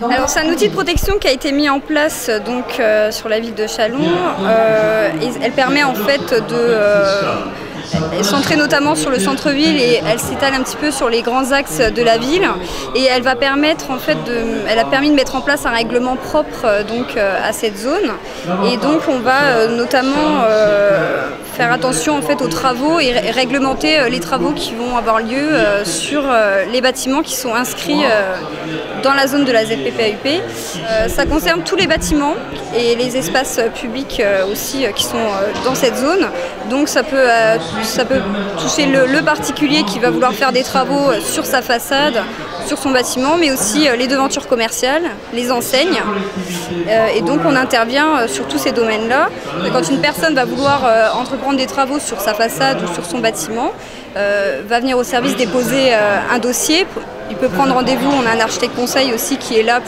Alors c'est un outil de protection qui a été mis en place donc, sur la ville de Châlons. Et elle permet en fait de centrer notamment sur le centre-ville et elle s'étale un petit peu sur les grands axes de la ville. Et elle va permettre en fait elle a permis de mettre en place un règlement propre donc, à cette zone. Et donc on va notamment faire attention en fait aux travaux et réglementer les travaux qui vont avoir lieu sur les bâtiments qui sont inscrits dans la zone de la ZPPAUP. Ça concerne tous les bâtiments et les espaces publics aussi qui sont dans cette zone. Donc ça peut toucher le particulier qui va vouloir faire des travaux sur sa façade, sur son bâtiment, mais aussi les devantures commerciales, les enseignes. Et donc on intervient sur tous ces domaines-là. Quand une personne va vouloir entreprendre des travaux sur sa façade ou sur son bâtiment, va venir au service déposer un dossier. Il peut prendre rendez-vous, on a un architecte conseil aussi qui est là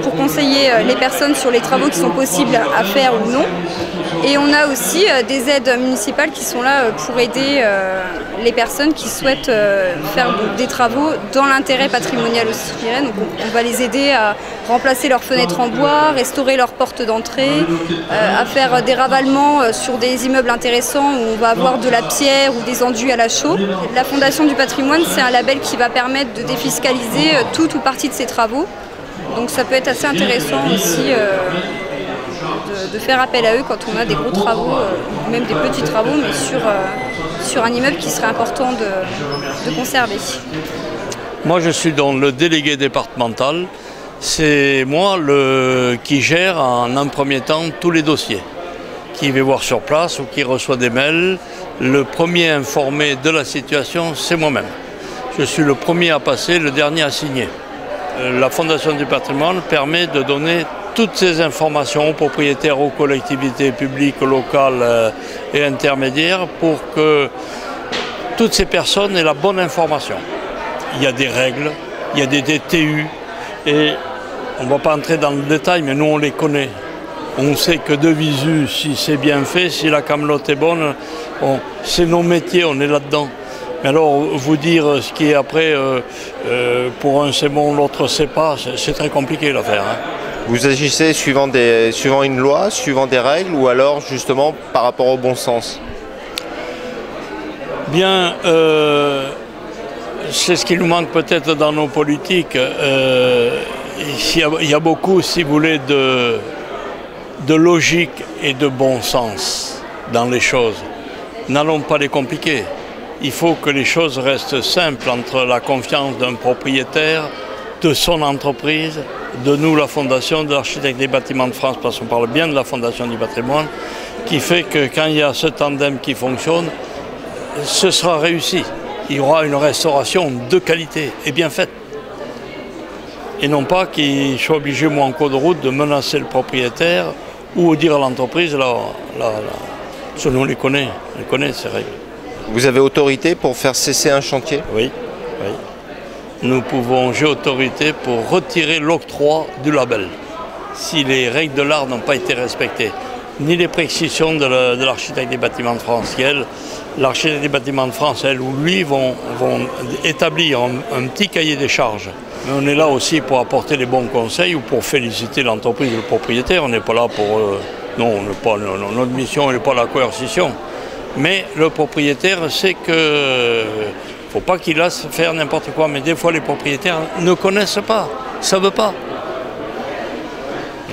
pour conseiller les personnes sur les travaux qui sont possibles à faire ou non. Et on a aussi des aides municipales qui sont là pour aider les personnes qui souhaitent faire donc, des travaux dans l'intérêt patrimonial aussi, je dirais. Donc on va les aider à remplacer leurs fenêtres en bois, restaurer leurs portes d'entrée, à faire des ravalements sur des immeubles intéressants où on va avoir de la pierre ou des enduits à la chaux. La Fondation du patrimoine, c'est un label qui va permettre de défiscaliser toute ou partie de ces travaux. Donc ça peut être assez intéressant aussi de faire appel à eux quand on a des gros travaux, même des petits travaux, mais sur un immeuble qui serait important de conserver. Moi je suis donc le délégué départemental. C'est moi qui gère en un premier temps tous les dossiers. Qui va voir sur place ou qui reçoit des mails. Le premier informé de la situation, c'est moi-même. Je suis le premier à passer, le dernier à signer. La Fondation du patrimoine permet de donner toutes ces informations aux propriétaires, aux collectivités publiques, locales et intermédiaires pour que toutes ces personnes aient la bonne information. Il y a des règles, il y a des DTU et on ne va pas entrer dans le détail, mais nous on les connaît. On sait que de visu, si c'est bien fait, si la camelote est bonne, c'est nos métiers, on est là-dedans. Mais alors, vous dire ce qui est après, pour un c'est bon, l'autre c'est pas, c'est très compliqué l'affaire. Hein. Vous agissez suivant une loi, suivant des règles, ou alors justement par rapport au bon sens? Bien, c'est ce qui nous manque peut-être dans nos politiques. Il y a beaucoup, si vous voulez, de logique et de bon sens dans les choses. N'allons pas les compliquer. Il faut que les choses restent simples entre la confiance d'un propriétaire, de son entreprise, de nous, la Fondation, de l'Architecte des Bâtiments de France, parce qu'on parle bien de la Fondation du patrimoine, qui fait que quand il y a ce tandem qui fonctionne, ce sera réussi. Il y aura une restauration de qualité et bien faite. Et non pas qu'il soit obligé, moi, en cours de route, de menacer le propriétaire ou dire à l'entreprise, parce que nous, on les connaît ces règles. Vous avez autorité pour faire cesser un chantier? Oui, oui. J'ai autorité pour retirer l'octroi du label, si les règles de l'art n'ont pas été respectées, ni les prescriptions de l'Architecte des Bâtiments de France. L'Architecte des Bâtiments de France, elle ou lui, vont établir un petit cahier des charges. Mais on est là aussi pour apporter les bons conseils ou pour féliciter l'entreprise ou le propriétaire. On n'est pas là pour... non, notre mission n'est pas la coercition. Mais le propriétaire sait qu'il ne faut pas qu'il laisse faire n'importe quoi. Mais des fois, les propriétaires ne connaissent pas, ne savent pas.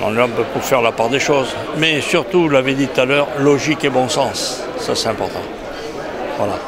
On est là pour faire la part des choses. Mais surtout, vous l'avez dit tout à l'heure, logique et bon sens. Ça, c'est important. Voilà.